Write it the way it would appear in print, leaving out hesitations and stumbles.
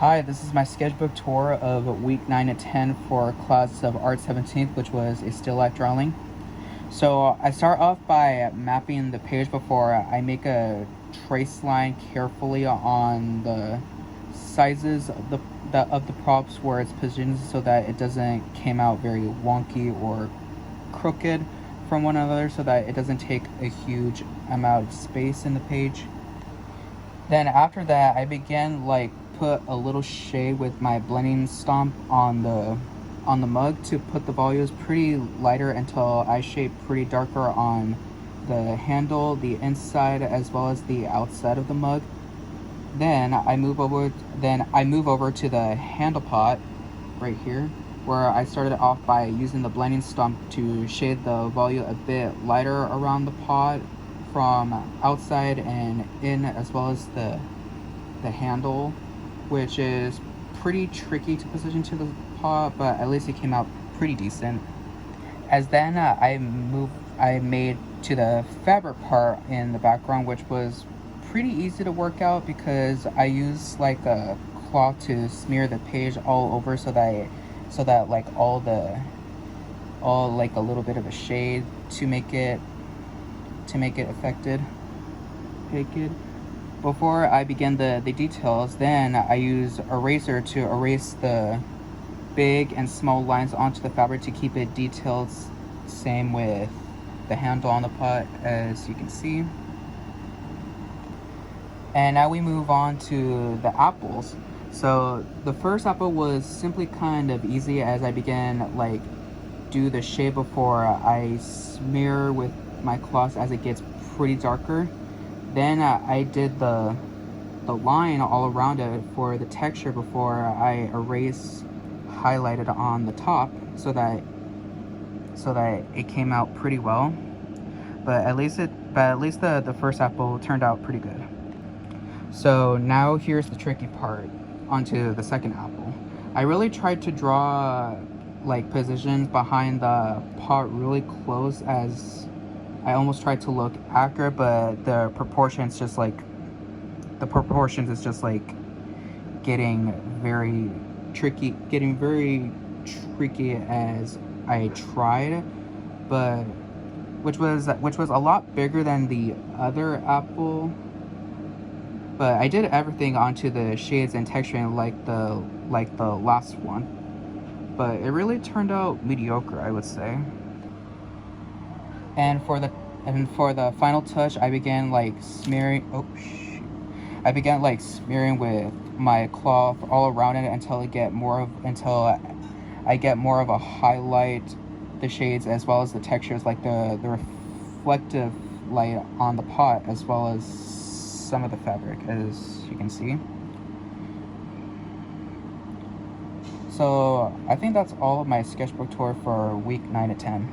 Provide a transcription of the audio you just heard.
Hi, this is my sketchbook tour of week 9 and 10 for class of Art 17th, which was a still life drawing. So I start off by mapping the page before I make a trace line carefully on the sizes of the props where it's positioned so that it doesn't come out very wonky or crooked from one another, so that it doesn't take a huge amount of space in the page. Then after that, I began put a little shade with my blending stomp on the mug to put the volumes pretty lighter until I shape pretty darker on the handle, the inside, as well as the outside of the mug. Then I move over to the handle pot right here, where I started off by using the blending stump to shade the volume a bit lighter around the pot from outside and in, as well as the handle, which is pretty tricky to position to the pot, but at least it came out pretty decent. As then I made to the fabric part in the background, which was pretty easy to work out because I used like a cloth to smear the page all over so that like all like a little bit of a shade to make it affected. Before I begin the details, then I use eraser to erase the big and small lines onto the fabric to keep it detailed. Same with the handle on the pot, as you can see. And now we move on to the apples. So the first apple was simply kind of easy, as I began do the shade before I smear with my cloth as it gets pretty darker. Then I did the line all around it for the texture before I highlighted on the top so that it came out pretty well. But at least the first apple turned out pretty good. So now here's the tricky part, onto the second apple. I really tried to draw positions behind the pot really close, as I almost tried to look accurate, but the proportions is just getting very tricky as I tried, but which was a lot bigger than the other apple. But I did everything onto the shades and texturing like the last one. But it really turned out mediocre, I would say. And for the final touch, I began smearing. I began smearing with my cloth all around it until I get more of a highlight the shades as well as the textures, like the reflective light on the pot, as well as some of the fabric, as you can see. So I think that's all of my sketchbook tour for week 9 to 10.